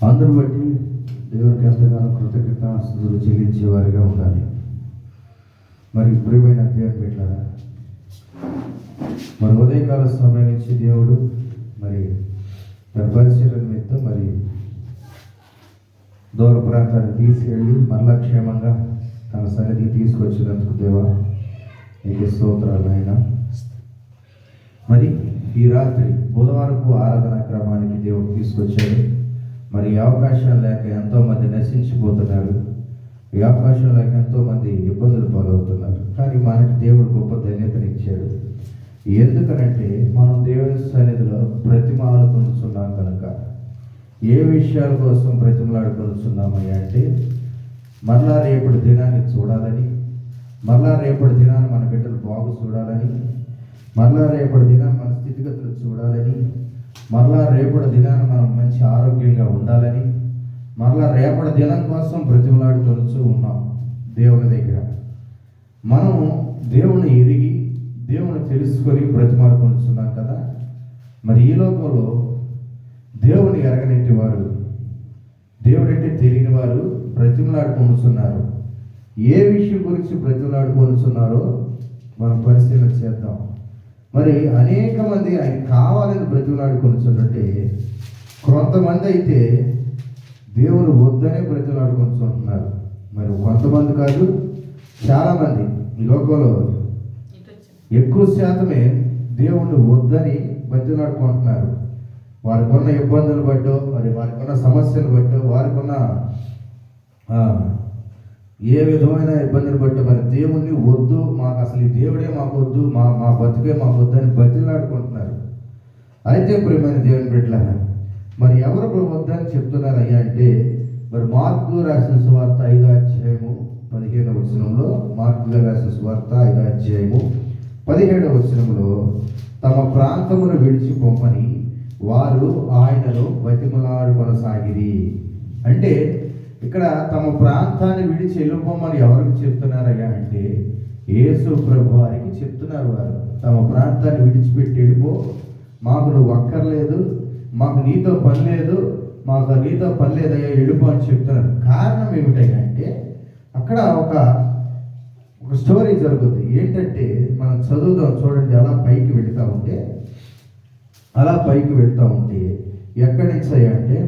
అందరూ బట్టి దేవునికి ఎంతగానో కృతజ్ఞతాస్తుతులు చెల్లించే వారిగా ఉండాలి. మరి ప్రియమైన దేవుని బిడ్డలారా, మరి ఉదయకాల సమయం నుంచి దేవుడు మరి తన పరిశీలన నిమిత్తం మరి దూర ప్రాంతానికి తీసుకెళ్ళి మరలా క్షేమంగా తన సన్నిధికి తీసుకొచ్చినందుకు దేవా నీకు స్తోత్రాలు అయినా. మరి ఈ రాత్రి బుధవారపు ఆరాధన క్రమానికి దేవుడు తీసుకొచ్చాడు. మరి ఈ అవకాశం లేక ఎంతోమంది నశించిపోతున్నారు, ఈ అవకాశం లేక ఎంతోమంది ఇబ్బందులు పాలవుతున్నారు. కానీ మనకి దేవుడు గొప్ప ధన్యతనిచ్చాడు. ఎందుకనంటే మనం దేవుని సన్నిధిలో బ్రతిమాలుకొనుచున్నాం కనుక. ఏ విషయాల కోసం బ్రతిమలాడుకొనుచున్నామయ్యా అంటే మరలా రేపటి దినాన్ని చూడాలని, మరలా రేపటి దినాన్ని మన బిడ్డలు బాగు చూడాలని, మరలా రేపటి దినాన్ని మన స్థితిగతులు చూడాలని, మరలా రేపటి దినాన్ని మనం మంచి ఆరోగ్యంగా ఉండాలని, మరలా రేపటి దినం కోసం బ్రతిమలాడుకొనుచూ ఉన్నాం దేవుని దగ్గర. మనం దేవుని ఎరిగి దేవుని తెలుసుకొని బ్రతిమాలుకొనుచున్నాం కదా. మరి ఈ లోకంలో దేవుని ఎరగనేటి వారు, దేవుడంటే తెలియని వారు బ్రతిమలాడుకొనుచున్నారు. ఏ విషయం గురించి బ్రతిమలాడుకొనుచున్నారో మనం పరిశీలన చేద్దాం. మరి అనేక మంది ఆయన కావాలని బ్రతిమలాడుకొనుచుంటే, కొంతమంది అయితే దేవుని వద్దనే బ్రతిమలాడుకొనుచుంటున్నారు. మరి కొంతమంది కాదు, చాలామంది ఈ లోకంలో ఎక్కువ శాతమే దేవుణ్ణి వద్దని బ్రతిమలాడుకుంటున్నారు. వారికి ఉన్న ఇబ్బందులు బట్టో, మరి వారికి ఉన్న సమస్యలు బట్టో, వారికి ఉన్న ఏ విధమైన ఇబ్బందులు బట్టో మరి దేవుణ్ణి వద్దు, మాకు అసలు ఈ దేవుడే మాకు వద్దు, మా బతుకే మాకు వద్దు అని బతిలాడుకుంటున్నారు. అయితే ప్రియమైన దేవుని బిడ్డలారా, మరి ఎవరు వద్దని చెప్తున్నారు అయ్యా అంటే, మరి మార్కు రాసిన సువార్త 5వ అధ్యాయము 15వ వచనంలో, మార్కు గారు రాసిన సువార్త 5వ అధ్యాయము 17వ వచనంలో, తమ ప్రాంతమును విడిచి పొమ్మని వారు ఆయనను బతిమలాడుకొనసాగిరి. అంటే ఇక్కడ తమ ప్రాంతాన్ని విడిచి వెళ్ళిపోమని ఎవరికి చెప్తున్నారయ్యా అంటే యేసు ప్రభు వారికి చెప్తున్నారు. వారు తమ ప్రాంతాన్ని విడిచిపెట్టి వెళ్ళిపో, మాకు నువ్వు అక్కర్లేదు, మాకు నీతో పని లేదు, మాకు నీతో పని లేదయ్యా, వెళ్ళిపో అని చెప్తున్నారు. కారణం ఏమిటయ్యా అంటే అక్కడ ఒక స్టోరీ జరుగుతుంది. ఏంటంటే మనం చదువుదాం చూడండి. అలా పైకి వెళుతూ ఉంటే ఎక్కడి నుంచి అయ్యా అంటే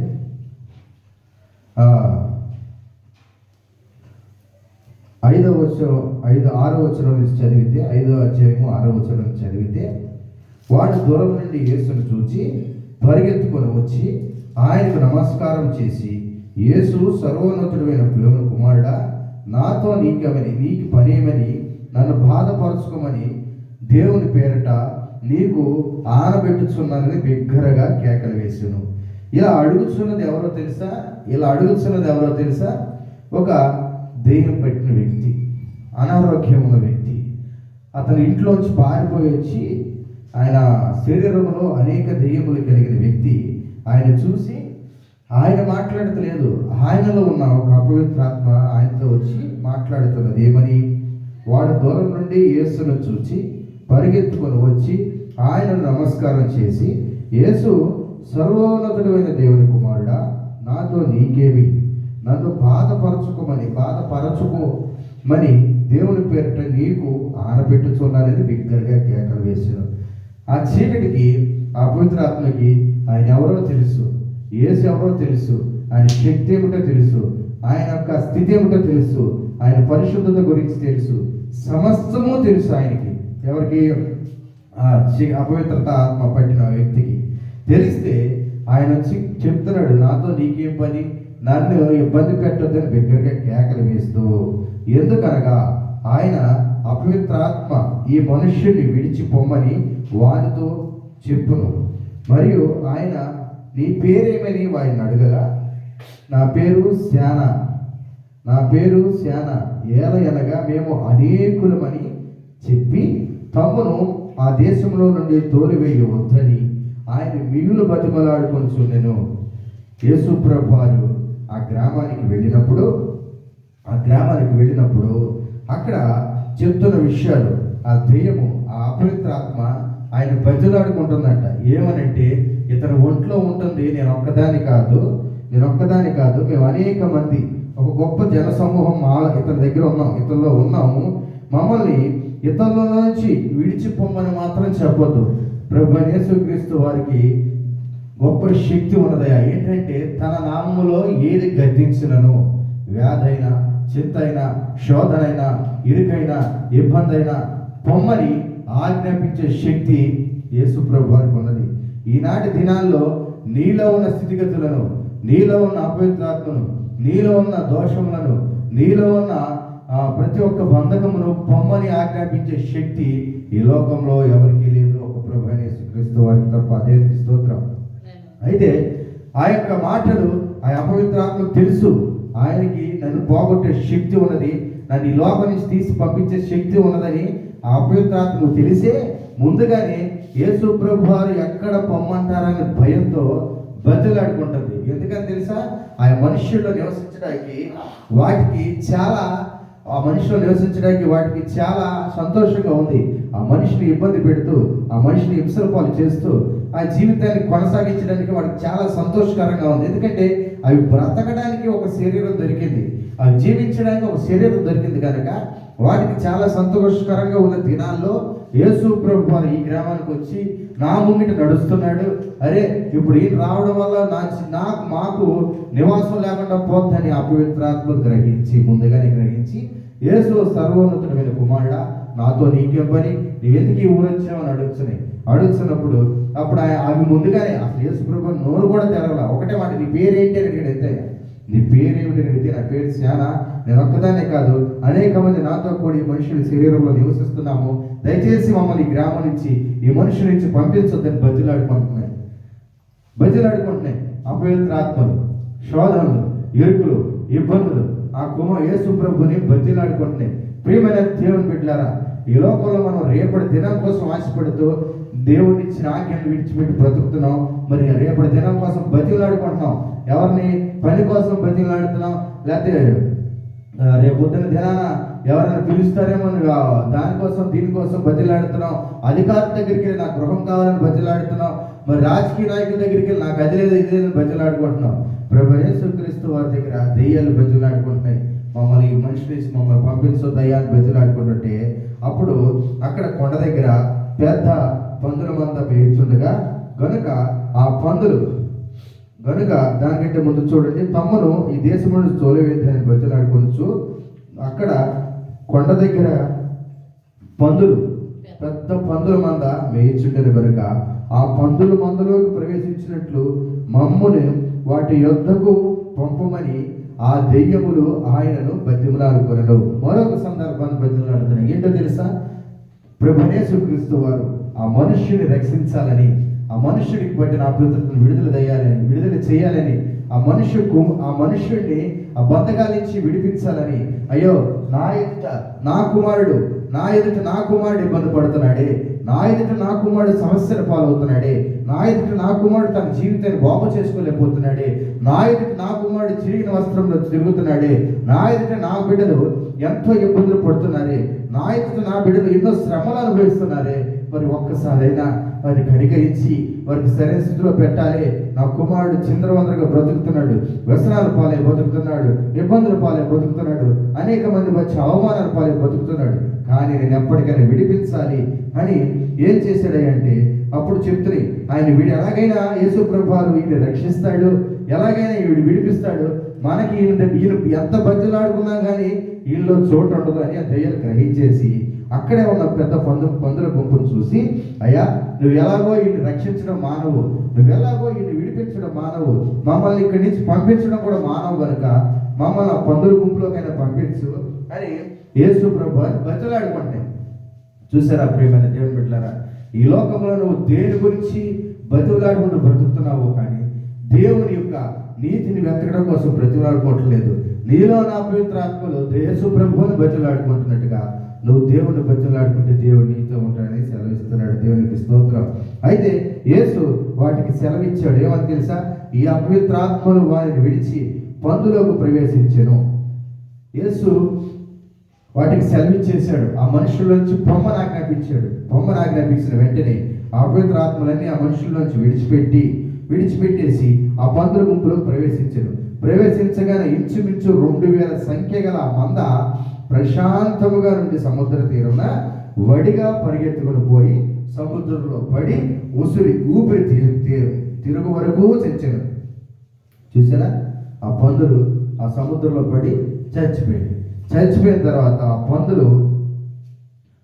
6వ వచనం నుంచి చదివితే, 5వ అధ్యాయము 6వ వచనం నుంచి చదివితే, వాడు దూరం నుండి యేసును చూచి పరిగెత్తుకొని వచ్చి ఆయనకు నమస్కారం చేసి, యేసు సర్వోన్నతుడైన దేవుని కుమారుడా, నాతో నీకు పనేమని నన్ను బాధపరచుకోమని దేవుని పేరట నీకు ఆనబెట్టుచున్నానని బిగ్గరగా కేకలు వేసాను. ఇలా అడుగుతున్నది ఎవరో తెలుసా? ఒక దెయ్యం పట్టిన వ్యక్తి, అనారోగ్యం ఉన్న వ్యక్తి. అతని ఇంట్లోంచి పారిపోయి వచ్చి, ఆయన శరీరంలో అనేక దెయ్యములు కలిగిన వ్యక్తి ఆయన చూసి, ఆయన మాట్లాడతలేదు, ఆయనలో ఉన్న ఒక అపవిత్రాత్మ ఆయనతో వచ్చి మాట్లాడుతున్నది. ఏమని? వాడు దూరం నుండి యేసును చూచి పరిగెత్తుకొని వచ్చి ఆయనను నమస్కారం చేసి, యేసు సర్వోన్నతుడైన దేవుని కుమారుడా, నాతో నీకేమి, నన్ను బాధపరచుకోమని దేవుని పేరిట నీకు ఆనపెట్టుచున్నానని బిగ్గరగా కేకలు వేసాను. ఆ చీకటికి, ఆ పవిత్రాత్మకి ఆయన ఎవరో తెలుసు, యేసు ఎవరో తెలుసు, ఆయన శక్తి ఏమిటో తెలుసు, ఆయన యొక్క స్థితి ఏమిటో తెలుసు, ఆయన పరిశుద్ధత గురించి తెలుసు, సమస్తము తెలుసు ఆయనకి. ఎవరికి? అపవిత్రత ఆత్మ పట్టిన వ్యక్తికి తెలిస్తే ఆయన వచ్చి చెప్తున్నాడు, నాతో నీకేం పని, నన్ను ఇబ్బంది పెట్టొద్దని బిగ్గరగా కేకలు వేస్తూ. ఎందుకనగా ఆయన అపవిత్రాత్మ ఈ మనుష్యుని విడిచిపోమ్మని వారితో చెప్పును. మరియు ఆయన నీ పేరేమని వారిని అడగగా, నా పేరు శానా ఏలయనగా మేము అనేకులమని చెప్పి తమ్మును ఆ దేశంలో నుండి తోలివేయవద్దని ఆయన మిగులు బతిమలాడుకొనుచుండెను. యేసు ప్రభు వారు ఆ గ్రామానికి వెళ్ళినప్పుడు అక్కడ చెప్తున్న విషయాలు, ఆ దెయ్యము, ఆ అపవిత్రాత్మ ఆయన బతిలాడుకుంటుందంట. ఏమనంటే, ఇతను ఒంట్లో ఉంటుంది, నేను ఒక్కదాని కాదు, నేను ఒక్కదాని కాదు, మేము అనేక మంది ఒక గొప్ప జన సమూహం ఇతని దగ్గర ఉన్నాం, ఇతనిలో ఉన్నాము. మమ్మల్ని ఇతరుల నుంచి విడిచిపోమని మాత్రం చెప్పొద్దు. ప్రభువైన యేసుక్రీస్తు వారికి గొప్ప శక్తి ఉన్నదయ్యా. ఏంటంటే తన నామములో ఏది గద్దించినను, వ్యాధైనా, చింతైనా, శోధనైనా, ఇరుకైనా, ఇబ్బంది అయినా పొమ్మని ఆజ్ఞాపించే శక్తి యేసు ప్రభు వారికి ఉన్నది. ఈనాటి దినాల్లో నీలో ఉన్న స్థితిగతులను, నీలో ఉన్న అపవిత్రాత్మను, నీలో ఉన్న దోషములను, నీలో ఉన్న ప్రతి ఒక్క బంధకమును పొమ్మని ఆజ్ఞాపించే శక్తి ఈ లోకంలో ఎవరికీ లేదు, ఒక ప్రభువైన యేసుక్రీస్తు వారికి తప్ప. దేవునికి స్తోత్రం. అయితే ఆ యొక్క మాటలు ఆ అపవిత్రాత్మకు తెలుసు. ఆయనకి నన్ను పోగొట్టే శక్తి ఉన్నది, నన్ను ఈ లోకం నుంచి తీసి పంపించే శక్తి ఉన్నదని ఆ అపవిత్రాత్మకు తెలిసే ముందుగానే యేసు ప్రభు వారు ఎక్కడ పొమ్మంటారనే భయంతో బతిలాడుకుంటుంది. ఎందుకని తెలుసా? ఆ మనుష్యుల్లో నివసించడానికి వాటికి చాలా సంతోషంగా ఉంది. ఆ మనిషిని ఇబ్బంది పెడుతూ, ఆ మనిషిని హింసల పాలు చేస్తూ ఆ జీవితాన్ని కొనసాగించడానికి వాడికి చాలా సంతోషకరంగా ఉంది. ఎందుకంటే అవి బ్రతకడానికి ఒక శరీరం దొరికింది, అవి జీవించడానికి ఒక శరీరం దొరికింది కనుక వాటికి చాలా సంతోషకరంగా ఉన్న దినాల్లో యేసు ప్రభు వారు ఈ గ్రామానికి వచ్చి నా ముంగిట నడుస్తున్నాడు. అరే, ఇప్పుడు ఈయన రావడం వల్ల మాకు నివాసం లేకుండా పోద్దని అపవిత్రాత్మలు ముందుగానే గ్రహించి, యేసు సర్వోన్నతుడమైన కుమారుడా, నాతో నీకేం పని, నీవెందుకు ఈ ఊరు వచ్చావని అడుగుతున్నప్పుడు అప్పుడు అవి ముందుగానే అసలు యేసు ప్రభు నోరు కూడా తెరవల. ఒకటే మాట, నీ పేరేంటి అని అడిగాడు. ఎంత నీ పేరేమిటి అని అడిగితే, నా పేరు శ్యానా, నేను ఒక్కదాన్నే కాదు అనేక మంది నాతో కూడి మనుషుల శరీరంలో నివసిస్తున్నాము, దయచేసి మమ్మల్ని ఈ గ్రామం నుంచి, ఈ మనుషుల నుంచి పంపించొద్దని బతిలాడుకుంటున్నాయి అపవిత్రాత్మలు, శోధనలు, ఇరుకులు, ఇబ్బందులు ఆ యేసు ప్రభుని బతిలాడుకుంటున్నాయి. ప్రియమైన దేవుని బిడ్డలారా, ఈ లోకంలో మనం రేపటి దినం కోసం ఆశపడుతూ దేవుని ఇచ్చిన ఆజ్ఞను విడిచిపెట్టి బ్రతుకుతున్నాం. మరి రేపటి దినం కోసం బతిలాడుకుంటున్నాం. ఎవరిని? పని కోసం బతిలాడుతున్నాం, లేకపోతే రేపు పొద్దున్న దినాన ఎవరైనా పిలుస్తారేమో దానికోసం దీనికోసం బతిలాడుతున్నాం. అధికారుల దగ్గరికి వెళ్ళి నాకు గృహం కావాలని బతిలాడుతున్నాం. మరి రాజకీయ నాయకుల దగ్గరికి వెళ్ళి నాకు అది లేదు ఇది లేదని బతిలాడుకుంటున్నాం. ప్రభువైన యేసుక్రీస్తు వారి దగ్గర దెయ్యాలు బతిలాడుకుంటున్నాయి. మమ్మల్ని ఈ మనిషి నుంచి మమ్మల్ని పంపించో దయ్యాన్ని బతిలాడుకుంటుంటే అప్పుడు అక్కడ కొండ దగ్గర పెద్ద పందుల మంద వేయుచుండగా ఆ పందులు దానికంటే ముందు చూడండి, తమ్మును ఈ దేశం నుండి తోలివేద్దని బతిలాడుకొనొచ్చు. అక్కడ కొండ దగ్గర పెద్ద పందుల మంద మేయుచుండెను గనుక ఆ పందుల మందలోకి ప్రవేశించినట్లు మమ్మును వాటి యొద్దకు పంపమని ఆ దెయ్యములు ఆయనను బతిమలాడుకొనెను. మరొక సందర్భాన్ని బతిమలాడుతున్నాయి. ఏంటో తెలుసా? ప్రభువైన యేసుక్రీస్తు వారు ఆ మనుష్యుని రక్షించాలని, ఆ మనుష్యుడికి పట్టిన అపవిత్రతను విడుదల చేయాలని, ఆ మనుష్యుడిని ఆ బంధకాల నుంచి విడిపించాలని, అయ్యో నా ఎదుట నా కుమారుడు ఇబ్బంది పడుతున్నాడే, నా ఎదుట నా కుమారుడు సమస్యల పాలవుతున్నాడే, నా ఎదుట నా కుమారుడు తన జీవితాన్ని బాగు చేసుకోలేకపోతున్నాడే, నా ఎదుట నా కుమారుడు చిరిగిన వస్త్రంలో తిరుగుతున్నాడే, నా ఎదుట నా బిడ్డలు ఎంతో ఇబ్బందులు పడుతున్నారే, నా ఎదుట నా బిడ్డలు ఎన్నో శ్రమలు అనుభవిస్తున్నారే, మరి ఒక్కసారైనా వారిని కనికరించి వారికి సరైన స్థితిలో పెట్టాలి. నా కుమారుడు చిందరవందరగా బ్రతుకుతున్నాడు, వ్యసనాల పాలే బతుకుతున్నాడు, ఇబ్బందుల పాలే బతుకుతున్నాడు, అనేక మంది వచ్చి అవమానాల పాలే బతుకుతున్నాడు, కానీ నేను ఎప్పటికైనా విడిపించాలి అని ఏం చేశాడంటే అప్పుడు చెప్తుంది ఆయన ఎలాగైనా యేసు ప్రభువారు వీడిని రక్షిస్తాడు, ఎలాగైనా వీడు విడిపిస్తాడు, మనకి ఈయన ఎంత బతులాడుకున్నా కానీ వీళ్ళలో చోటు ఉండదు అని ఆ దయ్యాలు గ్రహించేసి అక్కడే ఉన్న పెద్ద పందుల గుంపును చూసి, అయ్యా నువ్వు ఎలాగో ఈయన్ని రక్షించడం మానవు, నువ్వు ఎలాగో ఈయన్ని విడిపించడం మానవు, మమ్మల్ని ఇక్కడి నుంచి పంపించడం కూడా మానవు కనుక మమ్మల్ని ఆ పందుల గుంపులోకైనా పంపించు అని యేసు ప్రభువారు బతులాడుకుంటాయి. చూసారా ప్రియమైన దేవుని బిడ్డలారా, ఈ లోకంలో నువ్వు దేని గురించి బతులాడుకుంటూ బ్రతుకుతున్నావు, కానీ దేవుని యొక్క నీతిని వెతకడం కోసం బ్రతులాడుకోవట్లేదు. నీలో నా పవిత్ర ఆత్మలో యేసు ప్రభువుని బతులాడుకుంటున్నట్టుగా నువ్వు దేవుని బతులాడుకుంటే దేవుడు నీతో ఉంటాడని సెలవిస్తున్నాడు. దేవునికి స్తోత్రం. అయితే యేసు వాటికి సెలవిచ్చాడు. ఏమని తెలుసా? ఈ అపవిత్రాత్మలు వారిని విడిచి పందులోకి ప్రవేశించెను. యేసు వాటికి సెలవిచ్చేశాడు. ఆ మనుషుల్లోంచి పొమ్మని ఆజ్ఞాపించిన వెంటనే ఆ అపవిత్రాత్మలన్నీ ఆ మనుషుల్లోంచి విడిచిపెట్టి విడిచిపెట్టేసి ఆ పందుల గుంపులో ప్రవేశించగానే ఇంచుమించు 2000 సంఖ్య గల మంద ప్రశాంతముగా నుండి సముద్ర తీరున వడిగా పరిగెత్తుకుని పోయి సముద్రంలో పడి ఊపిరి తిరుగు వరకు చచ్చాను. చూసారా, ఆ పందులు ఆ సముద్రంలో పడి చచ్చిపోయిన తర్వాత ఆ పందులు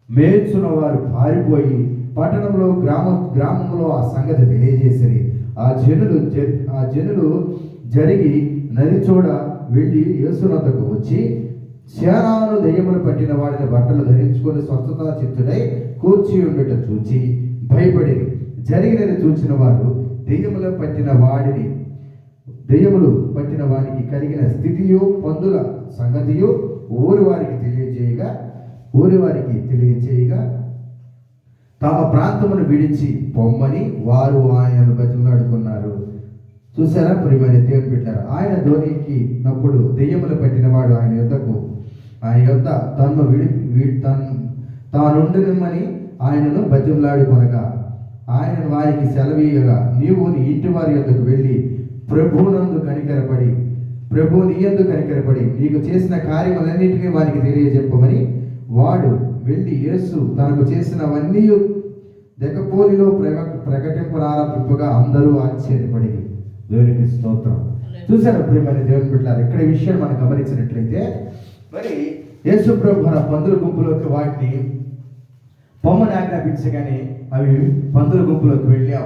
మేల్చున్న వారు పారిపోయి పట్టణంలో గ్రామంలో ఆ సంగతి తెలియజేసిరి. ఆ జనులు జరిగి నది చూడ వెళ్ళి యేసునొద్దకు వచ్చి శానాను దెయ్యములు పట్టిన వాడిని బట్టలు ధరించుకొని స్వస్థతా చిత్తుడై కూర్చి ఉండట చూచి భయపడి జరిగినది చూసిన వారు దెయ్యములు పట్టిన వారికి కలిగిన స్థితియు పందుల సంగతియు ఊరి వారికి తెలియచేయగా తమ ప్రాంతమును విడిచి పొమ్మని వారు ఆయనను బతిమలాడుకున్నారు. చూసారా ప్రియమైన దేవుని బిడ్డలారా, ఆయన ధోనికినప్పుడు దెయ్యములు పట్టిన వాడు ఆయన యొద్ద తానుండునమని ఆయనను బతిమలాడుకొనగా ఆయన వారికి సెలవీయగా నీవు నీ ఇంటి వారి యొద్దకు వెళ్ళి ప్రభు నీ యందు కనికరపడి నీకు చేసిన కార్యములన్నిటినీ వారికి తెలియజెప్పమని వాడు వెళ్ళి యేసు తనకు చేసినవన్నీ దెకపోలిలో ప్రకటింపనారంభింపగా అందరూ ఆశ్చర్యపడి దేవునికి స్తోత్రం. చూసారు ప్రియమైన దేవుని బిడ్డలారా, ఇక్కడ విషయం మనం గమనించినట్లయితే మరి యేసు ప్రభు పందుల గుంపులోకి వాటిని పొమ్మని ఆజ్ఞాపించగానే అవి పందుల గుంపులోకి వెళ్ళి ఆ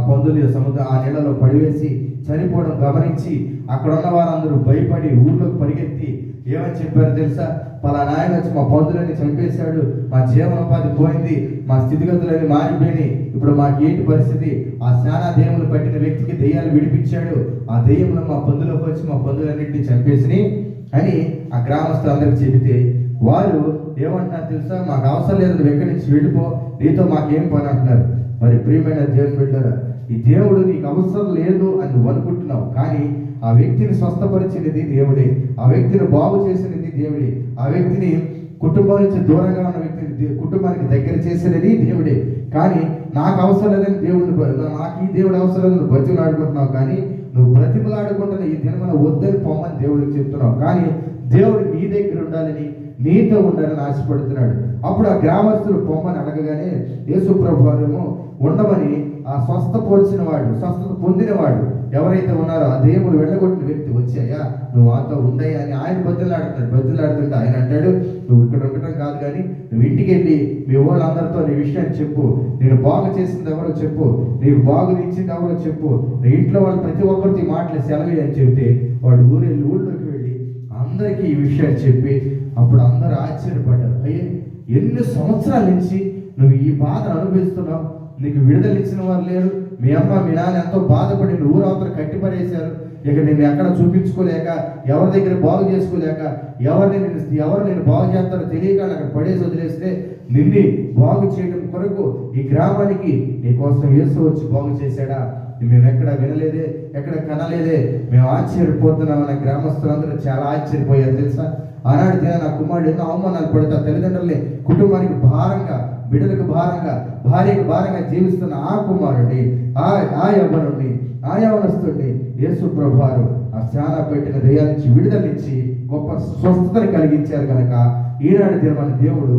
పందుల సముద్రం ఆ నీళ్ళలో పడివేసి చనిపోవడం గమనించి అక్కడ ఉన్న వారందరూ భయపడి ఊర్లోకి పరిగెత్తి ఏమని చెప్పారు తెలుసా? పలానా ఆయన వచ్చి మా పందులన్నీ చంపేశాడు, మా జీవనోపాధి పోయింది, మా స్థితిగతులన్నీ మారిపోయినాయి, ఇప్పుడు మాకు ఏంటి పరిస్థితి? ఆ శానా దెయ్యములు పట్టిన వ్యక్తికి దెయ్యాలు విడిపించాడు, ఆ దెయ్యములు మా పందులోకి వచ్చి మా పందులన్నింటినీ చంపేసినాయి అని ఆ గ్రామస్తులందరికీ చెబితే వారు ఏమంటున్నారు తెలుసా? మాకు అవసరం లేదు, నువ్వు ఎక్కడి నుంచి వెళ్ళిపో, నీతో మాకేం పని అంటున్నారు. మరి ప్రియమైన దేవుని బిడ్డలారా, ఈ దేవుడు నీకు అవసరం లేదు అని నువ్వు అనుకుంటున్నావు, కానీ ఆ వ్యక్తిని స్వస్థపరిచినది దేవుడే, ఆ వ్యక్తిని బాగు చేసినది దేవుడే, ఆ వ్యక్తిని కుటుంబం నుంచి దూరంగా ఉన్న వ్యక్తిని కుటుంబానికి దగ్గర చేసినది దేవుడే. కానీ నాకు అవసరం లేదని నాకు ఈ దేవుడు అవసరం లేదని నువ్వు బతిమలాడుకుంటున్నావు, కానీ నువ్వు బ్రతిమలాడుకుంటున్న ఈ దినమున వద్దని పొమ్మని దేవుడికి చెప్తున్నావు. కానీ దేవుడు నీ దగ్గర ఉండాలని, నీతో ఉండాలని ఆశపడుతున్నాడు. అప్పుడు ఆ గ్రామస్తులు పొమ్మని అడగగానే యేసు ప్రభు వారేమో ఉండమని ఆ స్వస్థత పొందినవాడు ఎవరైతే ఉన్నారో ఆ దేవుడు వెళ్ళగొట్టిన వ్యక్తి వచ్చాయా నువ్వు మాతో ఉండయా అని ఆయన బదులాడుతుంటే ఆయన అంటాడు, నువ్వు ఇక్కడ ఉండటం కాదు, కానీ నువ్వు ఇంటికి వెళ్ళి మీ వాళ్ళందరితో నీ విషయాన్ని చెప్పు, నేను బాగు చేసింది ఎవరో చెప్పు, నీకు బాగునిచ్చింది ఎవరో చెప్పు, నీ ఇంట్లో వాళ్ళు ప్రతి ఒక్కరితో మాటలు సెలవు అని చెబితే వాడు ఊళ్ళోకి వెళ్ళి అందరికీ ఈ విషయాన్ని చెప్పి అప్పుడు అందరూ ఆశ్చర్యపడ్డారు. అయ్యే, ఎన్ని సంవత్సరాల నుంచి నువ్వు ఈ బాధ అనుభవిస్తున్నావు, నీకు విడుదల ఇచ్చిన వారు లేరు, మీ అమ్మ మీ నాన్న ఎంతో బాధపడి ఊరవతల కట్టిపడేశారు, ఇక నేను ఎక్కడ చూపించుకోలేక, ఎవరి దగ్గర బాగు చేసుకోలేక, ఎవరు నేను బాగు చేస్తారో తెలియక అక్కడ పడేసి వదిలేస్తే నిన్ను బాగు చేయడం కొరకు ఈ గ్రామానికి నీకోసం యేసు వచ్చి బాగు చేశాడా? మేము ఎక్కడ వినలేదే, ఎక్కడ కనలేదే, మేము ఆశ్చర్యపోతున్నామన్న గ్రామస్తులందరూ చాలా ఆశ్చర్యపోయారు తెలుసా. ఆనాడు నా కుమారుడు ఎన్నో అవమానాలు పడతా తల్లిదండ్రుల్ని కుటుంబానికి భారంగా, బిడ్డలకు భారంగా, భార్యకు భారంగా జీవిస్తున్న ఆ కుమారుడిని, ఆ యవ్వనుడిని, ఆ యవనస్తుడిని యేసు ప్రభువారు ఆ శానా పెట్టిన దయ్యాల నుంచి విడుదలిచ్చి గొప్ప స్వస్థతను కలిగించారు కనుక ఈనాడు మన దేవుడు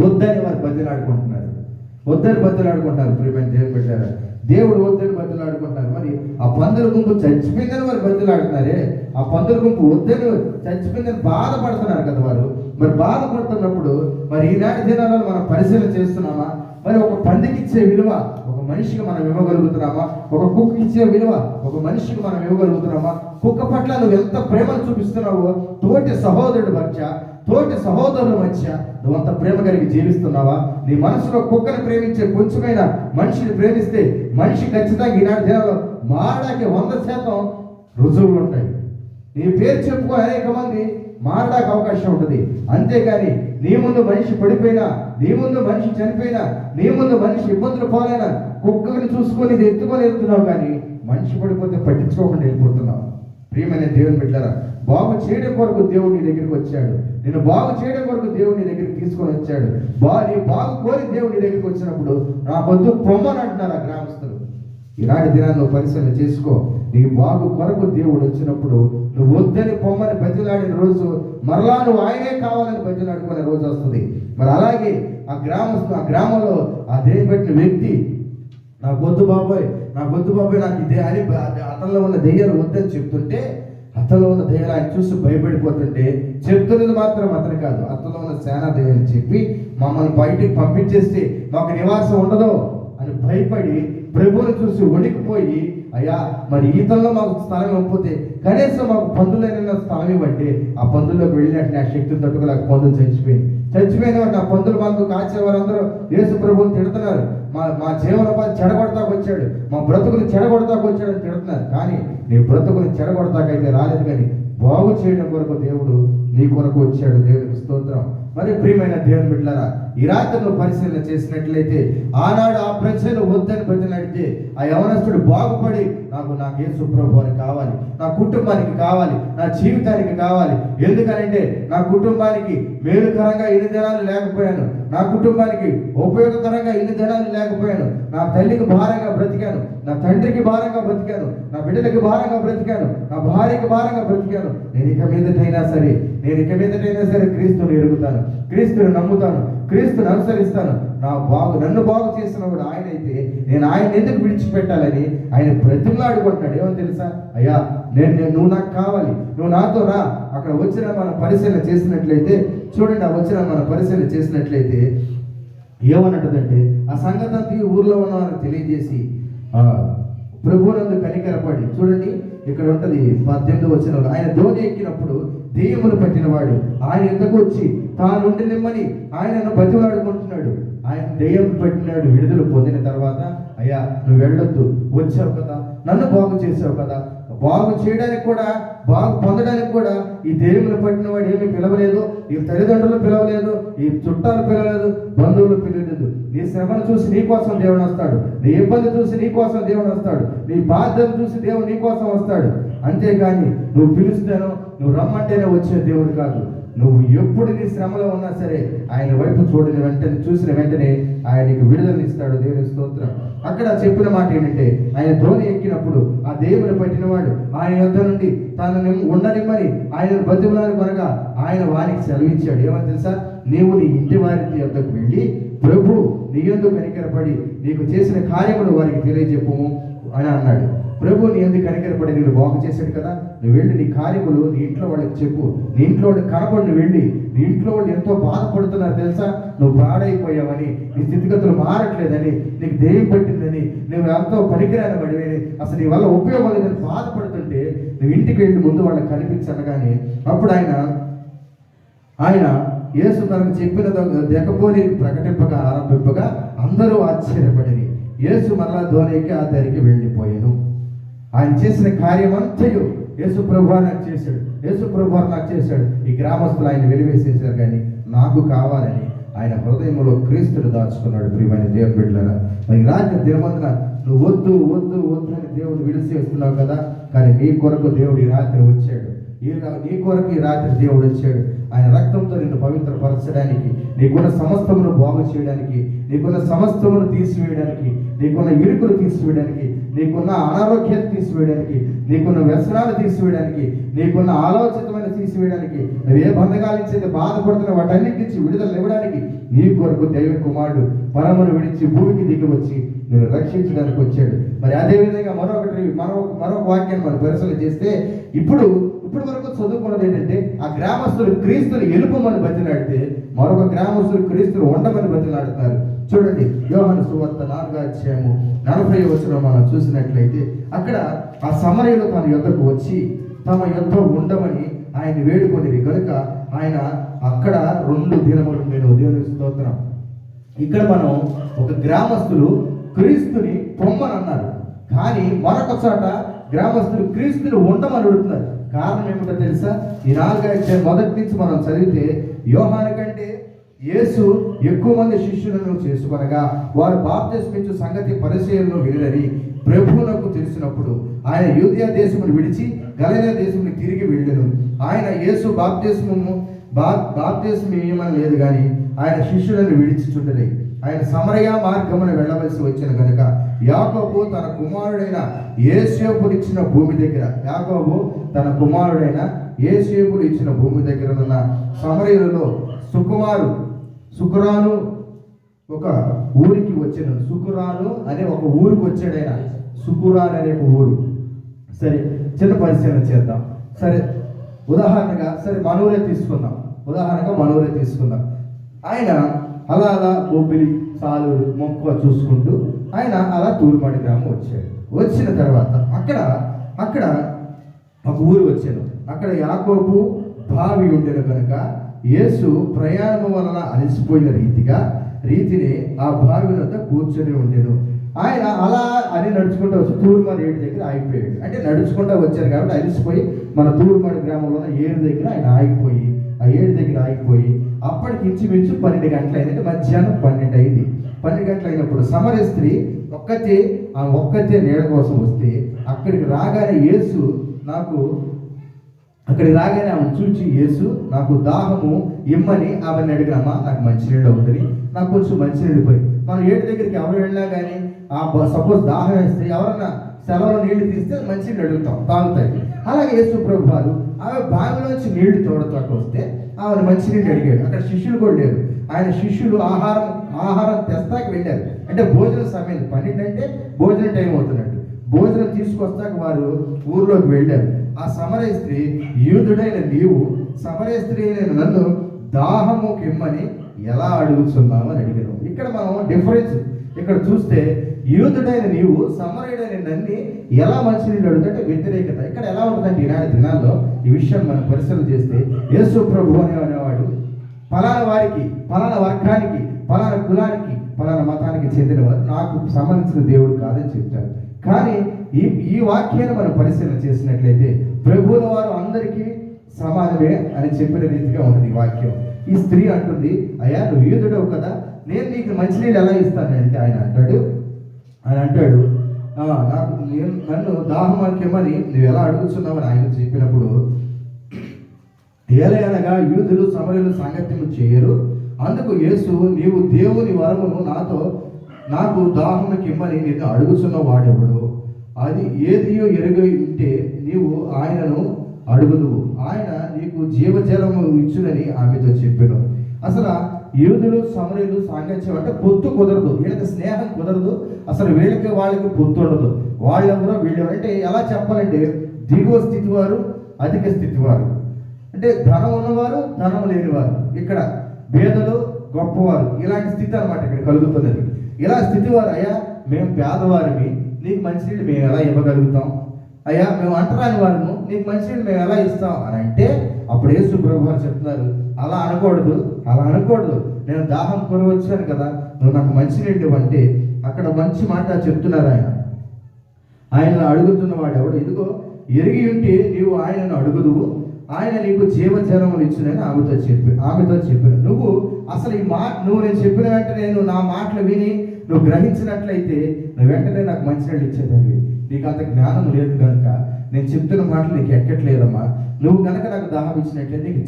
వద్దని వారు బతిలాడుకుంటున్నారు. ప్రియమైన దేవుని బిడ్డలారా, దేవుడు వద్దని బతిలాడుకుంటున్నారు. మరి ఆ పందుల గుంపు చచ్చిపోయిందని వారు బతిలాడుతున్నారే, ఆ పందుల గుంపు వద్దని చచ్చిపోయిందని బాధపడుతున్నారు కదా వారు. మరి బాధపడుతున్నప్పుడు మరి ఈనాటి దినాలలో మనం పరిశీలన చేస్తున్నామా? మరి ఒక పందికి ఇచ్చే విలువ ఒక మనిషికి మనం ఇవ్వగలుగుతున్నామా? ఒక కుక్క ఇచ్చే విలువ ఒక మనిషికి మనం ఇవ్వగలుగుతున్నామా? కుక్క పట్ల నువ్వు ఎంత ప్రేమను చూపిస్తున్నావో తోటి సహోదరుల మధ్య నువ్వు అంత ప్రేమ కలిగి జీవిస్తున్నావా? నీ మనసులో కుక్కను ప్రేమించే కొంచెమైనా మనిషిని ప్రేమిస్తే మనిషి ఖచ్చితంగా ఈనాటి దినాల్లో మారడానికి 100% రుజువులు ఉంటాయి. నీ పేరు చెప్పుకో అనేక మంది మారడానికి అవకాశం ఉంటుంది. అంతేగాని నీ ముందు మనిషి పడిపోయినా, నీ ముందు మనిషి చనిపోయినా, నీ ముందు మనిషి ఇబ్బందులు పాలైనా కుక్కని చూసుకొని ఇది ఎత్తుకొని వెళ్తున్నావు, కానీ మనిషి పడిపోతే పట్టించుకోకుండా వెళ్ళిపోతున్నావు. ప్రియమైన దేవుని బిడ్డలారా, బాగు చేయడం కొరకు దేవుడు నీ దగ్గరికి వచ్చాడు. నేను బాగు చేయడం కొరకు దేవుడు నీ దగ్గరికి తీసుకొని వచ్చాడు. నీ బాగు కోరి దేవుడు నీ దగ్గరికి వచ్చినప్పుడు నా పొద్దు పొమ్మని అంటున్నారు ఆ గ్రామస్తులు. ఈనాటి దినాన్ని నువ్వు పరిశీలన చేసుకో. నీ బాగు కొరకు దేవుడు వచ్చినప్పుడు నువ్వు వద్దని పొమ్మని బతిలాడిన రోజు మరలా నువ్వు ఆయనే కావాలని బతిలాడుకునే రోజు వస్తుంది. మరి అలాగే ఆ గ్రామంలో ఆ దేవుని పెట్టిన వ్యక్తి నాకు వద్దు బాబోయ్ నాకు ఇదే అని అతనిలో ఉన్న దెయ్యాలు వద్దని చెప్తుంటే, అతనిలో ఉన్న దెయ్యాలు ఆయన చూసి భయపడిపోతుంటే, చెప్తున్నది మాత్రం అతను కాదు, అతనిలో ఉన్న సేనా దెయ్యాలు చెప్పి మమ్మల్ని బయటికి పంపించేస్తే మాకు నివాసం ఉండదు అని భయపడి ప్రభువుని చూసి వణికిపోయి, అయ్యా మరి ఈతల్లో మాకు స్థలం ఇవ్వకపోతే కనీసం మాకు పందులైన స్థలం ఇవ్వండి. ఆ పందుల్లోకి వెళ్ళినట్టు ఆ శక్తిని తట్టుకోలేక పందులు చచ్చిపోయిన నా పందులు మాకు కాచేవారందరూ యేసు ప్రభువుని తిడుతున్నారు. మా జీవనోపాధి చెడగొడతాకు వచ్చాడు, మా బ్రతుకుని చెడగొడతాకు వచ్చాడు అని తిడుతున్నారు. కానీ నీ బ్రతుకుని చెడగొడతాకైతే రాలేదు, కానీ బాగు చేయడం కొరకు దేవుడు నీ కొరకు వచ్చాడు. దేవునికి స్తోత్రం. మరి ప్రియమైన దేవుని బిడ్డలారా, ఈ రాత్రి నువ్వు పరిశీలన చేసినట్లయితే ఆనాడు ఆ ప్రజలు వద్దని బతిలాడితే ఆ యవనస్తుడు బాగుపడి నాకు యేసు ప్రభువు కావాలి, నా కుటుంబానికి కావాలి, నా జీవితానికి కావాలి. ఎందుకనంటే నా కుటుంబానికి మేలుకరంగా ఇన్ని దినాలు లేకపోయాను, నా కుటుంబానికి ఉపయోగకరంగా ఇన్ని దినాలు లేకపోయాను, నా తల్లికి భారంగా బ్రతికాను, నా తండ్రికి భారంగా బ్రతికాను, నా బిడ్డలకి భారంగా బ్రతికాను, నా భార్యకి భారంగా బ్రతికాను. నేను ఇక మీదటైనా సరే క్రీస్తుని ఎరుగుతాను, క్రీస్తుని నమ్ముతాను, క్రీస్తుని అనుసరిస్తాను. నన్ను బాగు చేసిన వాడు ఆయన అయితే నేను ఆయన ఎందుకు విడిచిపెట్టాలని ఆయన బ్రతిమలాడుకుంటున్నాడు. ఏమని తెలుసా? అయ్యా నువ్వు నాకు కావాలి, నువ్వు నాతో రా. అక్కడ వచ్చిన మనం పరిశీలన చేసినట్లయితే చూడండి, ఆ వచ్చిన మనం పరిశీలన చేసినట్లయితే ఏమన్నట్టుందంటే, ఆ సంగతి ఊర్లో ఉన్నవారికి తెలియజేసి ప్రభువునందు కనికరపడి, చూడండి ఇక్కడ ఉంటది 18వ వచనంలో, ఆయన ధోని ఎక్కినప్పుడు దెయ్యములు పట్టినవాడు ఆయన ఎందుకు వచ్చి తానుండి నిమ్మని ఆయనను బతిలాడుకుంటున్నాడు. ఆయన దెయ్యం పట్టినాడు, విడుదల పొందిన తర్వాత, అయ్యా నువ్వు వెళ్ళొద్దు, వచ్చావు కదా, నన్ను బాగు చేసావు కదా, బాగు చేయడానికి కూడా బాగు పొందడానికి కూడా ఈ దెయ్యములు పట్టిన వాడు ఏమీ పిలవలేదు, ఈ తల్లిదండ్రులు పిలవలేదు, ఈ చుట్టాలు పిలవలేదు, బంధువులు పిలవలేదు. నీ శ్రమను చూసి నీ కోసం దేవుడు వస్తాడు, నీ ఇబ్బంది చూసి నీ కోసం దేవుడు వస్తాడు, నీ బాధ్యతను చూసి దేవుడు నీ కోసం వస్తాడు. అంతేగాని నువ్వు పిలుస్తానో నువ్వు రమ్మంటేనే వచ్చే దేవుడు కాదు. నువ్వు ఎప్పుడు నీ శ్రమలో ఉన్నా సరే ఆయన వైపు చూసిన వెంటనే ఆయనకు విడుదలనిస్తాడు. దేవుని స్తోత్రం. అక్కడ చెప్పిన మాట ఏంటంటే, ఆయన ధోని ఎక్కినప్పుడు ఆ దేవుని పట్టినవాడు ఆయన యొద్ద నుండి తనని ఉండనిమ్మని ఆయన బతిమలాని కొనగా ఆయన వారికి సెలవిచ్చాడు. ఏమని తెలుసా? నీవు నీ ఇంటి వారి యొద్దకు వెళ్ళి ప్రభు నీ యందు కనికరపడి నీకు చేసిన కార్యములు వారికి తెలియజెప్పుము అని అన్నాడు. ప్రభు నీ ఎందుకు కనికరపడి నేను బాగు చేశాడు కదా, నువ్వు వెళ్ళి నీ కార్యములు నీ ఇంట్లో వాళ్ళకి చెప్పు. నీ ఇంట్లో వాళ్ళకి కనపడి నువ్వు వెళ్ళి, నీ ఇంట్లో వాళ్ళు ఎంతో బాధపడుతున్నారు తెలుసా, నువ్వు పాడైపోయావని, నీ స్థితిగతులు మారట్లేదని, నీకు దెయ్యం పట్టిందని, నువ్వు ఎంతో పనికిరాని వాడివని, అసలు నీ వల్ల ఉపయోగం లేదని బాధపడుతుంటే నువ్వు ఇంటికి వెళ్ళి ముందు వాళ్ళకి కనిపించనగానే అప్పుడు ఆయన యేసు తనకు చెప్పిన దెకపోని ప్రకటింపగా ఆరంభింపగా అందరూ ఆశ్చర్యపడిరి. యేసు మరలా ధోనికి ఆ దరికి వెళ్ళిపోయాను. ఆయన చేసిన కార్యమంతయు యేసు ప్రభువు నాకు చేశాడు. ఈ గ్రామస్తులు ఆయన వెలివేసేశారు, కానీ నాకు కావాలని ఆయన హృదయంలో క్రీస్తుని దాచుకున్నాడు. ప్రియమైన దేవుని బిడ్డలారా, మరి రాత్రి దినమందున నువ్వు వద్దు అని దేవుడు విడిచేస్తున్నావు కదా, కానీ నీ కొరకు దేవుడు ఈ రాత్రి వచ్చాడు. నీ కొరకు ఈ రాత్రి దేవుడు వచ్చాడు. ఆయన రక్తంతో నిన్ను పవిత్రపరచడానికి, నీకున్న సమస్తమును బాగు చేయడానికి, నీకున్న సమస్తమును తీసివేయడానికి, నీకున్న ఇరుకులు తీసివేయడానికి, నీకున్న అనారోగ్యాన్ని తీసివేయడానికి, నీకున్న వ్యసనాలు తీసివేయడానికి, నీకున్న ఆలోచితమైన తీసివేయడానికి, నువ్వు ఏ బంధకాలు ఇచ్చేది బాధపడుతున్న వాటన్నిటి నుంచి విడుదల ఇవ్వడానికి నీ కొరకు దైవ కుమారుడు పరమును విడిచి భూమికి దిగి వచ్చి నేను రక్షించడానికి వచ్చాడు. మరి అదేవిధంగా మరొక వాక్యాన్ని మనం పరిశీలన చేస్తే ఇప్పుడు వరకు చదువుకున్నది ఏంటంటే, ఆ గ్రామస్తులు క్రీస్తులు ఎలుపమని బతిలాడితే మరొక గ్రామస్తులు క్రీస్తులు ఉండమని బతిలాడుతున్నారు. చూడండి, యోహాను సువార్త 4వ అధ్యాయము 40వ వచనం మనం చూసినట్లయితే, అక్కడ ఆ సమరయులు తన యొద్దకు వచ్చి తమ యొద్ద ఉండమని ఆయన వేడుకొనిది కనుక ఆయన అక్కడ 2 దినములు నేను దేవుని స్తోత్రం. ఇక్కడ మనం ఒక గ్రామస్తులు క్రీస్తుని పొమ్మని అన్నారు, కానీ మరొక చోట గ్రామస్తులు క్రీస్తులు ఉండమని అడుగుతున్నారు. కారణం ఏమిటో తెలుసా? ఈ 4వ అధ్యాయం మొదటి నుంచి మనం చదివితే, యోహాను కంటే యేసు ఎక్కువ మంది శిష్యులను చేసుకొనగా వారు బాప్తిస్మిచ్చు సంగతి పరిచయంలో వినరని ప్రభువునకు తెలిసినప్పుడు ఆయన యూదయ దేశమును విడిచి గలిలయ దేశమును తిరిగి వెళ్ళెను. ఆయన యేసు బాప్తిస్మం ఇవ్వమని లేదు, కానీ ఆయన శిష్యులను విడిచిచుండలే. ఆయన సమరయ మార్గమున వెళ్ళవలసి వచ్చిన కనుక యాకోబు తన కుమారుడైన యోసేపును ఇచ్చిన భూమి దగ్గర, యాకోబు తన కుమారుడైన యోసేపును ఇచ్చిన భూమి దగ్గర ఉన్న సమరయులలో సుకురాను ఒక ఊరికి వచ్చాను. సుకురాను అనే ఒక ఊరికి వచ్చాడైనా, సుకురాను అనే ఒక ఊరు. సరే, చిన్న పరిశీలన చేద్దాం. సరే, ఉదాహరణగా మనూరే తీసుకుందాం. ఆయన అలా బొబ్బిలి, సాలూరు, మొక్క చూసుకుంటూ ఆయన అలా తూర్పాడి గ్రామం వచ్చాడు. వచ్చిన తర్వాత అక్కడ ఒక ఊరు వచ్చాను. అక్కడ యాకోబు బావి ఉండేను కనుక యేసు ప్రయాణం వలన అలసిపోయిన రీతిని ఆ బావి వద్ద కూర్చొని ఉండేను. ఆయన అలా అని నడుచుకుంటూ వచ్చి తూర్మాడి ఏడు దగ్గర ఆగిపోయాడు. అంటే నడుచుకుంటూ వచ్చారు కాబట్టి అలసిపోయి మన తూర్మాడి గ్రామంలో ఉన్న ఏడు దగ్గర ఆయన ఆగిపోయి, ఆ ఏడు దగ్గర ఆగిపోయి అప్పటికి ఇంచుమించు 12 గంటలు అయిందంటే మధ్యాహ్నం 12 అయింది. 12 గంటలు అయినప్పుడు సమరయ స్త్రీ ఒక్కతే నీడ కోసం వస్తే అక్కడికి రాగానే ఆమె చూచి యేసు నాకు దాహము ఇమ్మని ఆమెను అడిగినమ్మా, నాకు మంచినీళ్ళు అవుతుంది, నాకు కొంచెం మంచినీళ్ళు పోయి. మనం ఏడు దగ్గరికి ఎవరు వెళ్ళినా కానీ సపోజ్ దాహం వేస్తే ఎవరన్నా సెలవులో నీళ్లు తీస్తే మంచినీళ్ళు అడుగుతాం, తాగుతాయి. అలాగే యేసు ప్రభు వారు ఆమె బావిలోంచి నీళ్లు తోడతాకు వస్తే ఆమెను మంచినీళ్ళు అడిగాడు. అక్కడ శిష్యులు కూడా లేరు. ఆయన శిష్యులు ఆహారం తెస్తాకి వెళ్ళారు. అంటే భోజన సమయం 12 అంటే భోజన టైం అవుతున్నట్టు. భోజనం తీసుకొస్తాక వారు ఊర్లోకి వెళ్ళారు. ఆ సమరయ స్త్రీ, యూదుడైన నీవు సమరయ స్త్రీ అయిన నన్ను దాహము కిమ్మని ఎలా అడుగుతున్నావు అని అడిగాను. ఇక్కడ మనం డిఫరెన్స్ ఇక్కడ చూస్తే, యూదుడైన నీవు సమరయుడైన నన్ను ఎలా మంచినీళ్ళు అడుగుతుంటే వ్యతిరేకత. ఇక్కడ ఎలా ఉంటుందంటే ఈనాటి దినాల్లో ఈ విషయం మనం పరిశీలన చేస్తే, యేసు ప్రభు అనేవాడు ఫలానా వారికి, ఫలానా వర్గానికి, ఫలానా కులానికి, ఫలానా మతానికి చెందినవారు నాకు సంబంధించిన దేవుడు కాదని చెప్తారు. కానీ ఈ వాక్యాన్ని మనం పరిశీలన చేసినట్లయితే ప్రభువుల వారు అందరికీ సమానమే అని చెప్పిన రీతిగా ఉన్నది ఈ వాక్యం. ఈ స్త్రీ అంటుంది, అయ్యా నువ్వు యూదుడవు కదా, నేను నీకు మంచినీళ్ళు ఎలా ఇస్తానంటే ఆయన అంటాడు నన్ను దాహమార్కేమని నువ్వు ఎలా అడుగుతున్నావని ఆయన చెప్పినప్పుడు, ఏలయనగా యూదులు సమరయులు సాంగత్యము చేయరు, అందుకు యేసు నీవు దేవుని వరమును నాకు దాహముకిమ్మని నిన్ను అడుగుతున్న వాడెవడు, అది ఏదియో ఎరుగై ఉంటే నీవు ఆయనను అడుగుదువు, ఆయన నీకు జీవజలము ఇచ్చునని ఆమెతో చెప్పాను. అసలు యూదులు సమరయులు సాంగత్యం అంటే పొత్తు కుదరదు, వీళ్ళకి స్నేహం కుదరదు, అసలు వాళ్ళకి పొత్తు ఉండదు. వాళ్ళెవరో వీళ్ళెవరు అంటే ఎలా చెప్పాలంటే, దిగువ స్థితి వారు, అధిక స్థితి వారు. అంటే ధనం ఉన్నవారు, ధనం లేనివారు, ఇక్కడ పేదలు గొప్పవారు, ఇలాంటి స్థితి అనమాట ఇక్కడ కలుగుతున్నది. ఇలా స్థితి వారు, అయ్యా మేము పేదవారిని, నీకు మంచినీళ్ళు మేము ఎలా ఇవ్వగలుగుతాం, అయ్యా మేము అంటరాని వారము, నీకు మంచినీళ్ళు మేము ఎలా ఇస్తాం అని అంటే, అప్పుడు యేసు ప్రభు వారు చెప్తున్నారు, అలా అనకూడదు, నేను దాహం వచ్చాను కదా, నువ్వు నాకు మంచినీళ్ళు అంటే అక్కడ మంచి మాట చెప్తున్నారు. ఆయన అడుగుతున్నవాడు ఎవడు, ఇదిగో ఎరిగి ఉంటే నీవు ఆయనను అడుగుదువు, ఆయన నీకు జీవజలములు ఇచ్చునని ఆమెతో చెప్పాను. నువ్వు అసలు నువ్వు నేను చెప్పిన వెంటనే నువ్వు నా మాటలు విని నువ్వు గ్రహించినట్లయితే నువ్వు వెంటనే నాకు మంచినీళ్ళు ఇచ్చేదాన్ని. నీకు అంత జ్ఞానం లేదు కనుక నేను చెప్తున్న మాటలు నీకు ఎక్కట్లేదమ్మా. నువ్వు కనుక నాకు దాహం ఇచ్చినట్లయితే నీకు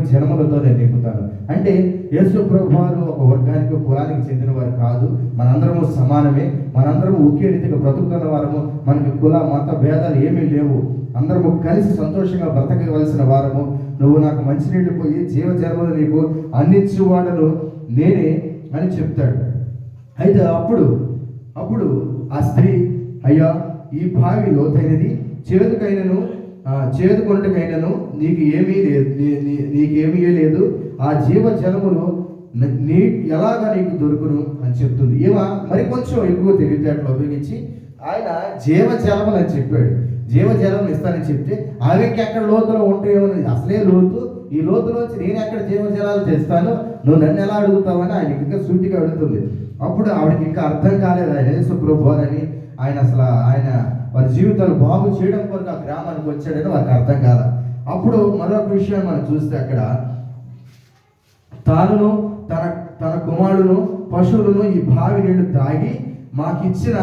జలములతో నేను నింపుతాను. అంటే యేసు ప్రభు వారు ఒక వర్గానికి, కులానికి చెందిన వారు కాదు, మనందరము సమానమే, మనందరము ఒకే రీతిగా బ్రతుకుతున్న వారము, మనకి కుల మత భేదాలు ఏమీ లేవు, అందరము కలిసి సంతోషంగా బ్రతకవలసిన వారము. నువ్వు నాకు మంచినీళ్ళు పోయి జీవజలములు నీకు అందించువాడను నేనే అని చెప్తాడు. అయితే అప్పుడు ఆ స్త్రీ, అయ్యా ఈ బావి లోతైనది, చేదుకొనుటకైనను నీకేమీ లేదు, ఆ జీవజలమును ఎలాగా నీకు దొరుకును అని చెప్తుంది. మరి కొంచెం ఎక్కువ తెలివితేటలు ఉపయోగించి ఆయన జీవజలములు అని చెప్పాడు. జీవజలం ఇస్తానని చెప్తే అవి ఎక్కడ లోతులో ఉంటాయో, అసలే లోతు, ఈ లోతులోంచి నేను ఎక్కడ జీవజలాలు తెస్తాను, నువ్వు నన్ను ఎలా అడుగుతావని ఆయన ఇంకా సూటిగా అడుగుతుంది. అప్పుడు ఆవిడకి ఇంకా అర్థం కాలేదు ఆయన యేసు ప్రభు అని, ఆయన వారి జీవితాలు బాగు చేయడం కొరకు ఆ గ్రామానికి వచ్చాడని వారికి అర్థం కాల. అప్పుడు మరొక విషయం మనం చూస్తే, అక్కడ తానును తన కుమారులను పశువులను ఈ బావి నీళ్లు తాగి మాకిచ్చిన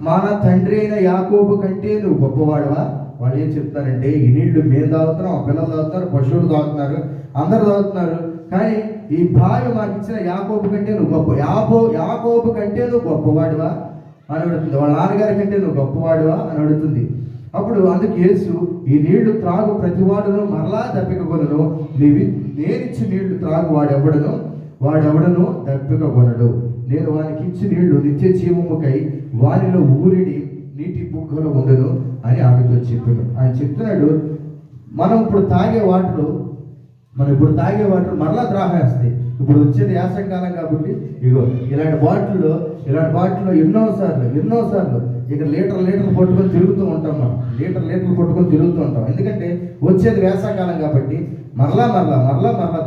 మన తండ్రి అయిన యాకోబు కంటే నువ్వు గొప్పవాడువా? వాళ్ళు ఏం చెప్తారంటే, ఈ నీళ్లు మేము తాగుతున్నాం, ఆ పిల్లలు తాగుతున్నారు, పశువులు తాగుతున్నారు, అందరు తాగుతున్నారు, కానీ ఈ బావి మాకిచ్చిన యాకోబు కంటే నువ్వు యాకోబు కంటే నువ్వు గొప్పవాడువా? అని అడుగుతుంది. వాళ్ళ నాన్నగారి కంటే నువ్వు గొప్పవాడువా అని అడుగుతుంది. అప్పుడు అందుకు యేసు, ఈ నీళ్లు త్రాగు ప్రతివాడును మరలా దప్పికగొనను, నేనిచ్చి నీళ్లు త్రాగు వాడెవడను దప్పికగొనడు. నేను వానికి ఇచ్చి నీళ్లు నిత్య జీవముకై వానిలో ఊరిడి నీటి బుగ్గలో ఉండను అని ఆమెతో చెప్పాడు. ఆయన చెప్తున్నాడు, మనం ఇప్పుడు తాగే వాటర్ మరలా ద్రాహేస్తాయి. ఇప్పుడు వచ్చేది యాసంకాలం కాబట్టి ఇగో ఇలాంటి బాటిల్లో ఎన్నోసార్లు ఇక లీటర్లు పట్టుకొని తిరుగుతూ ఉంటాం. మనం లీటర్లు పట్టుకొని తిరుగుతూ ఉంటాం. ఎందుకంటే వచ్చేది వేసవకాలం కాబట్టి మరలా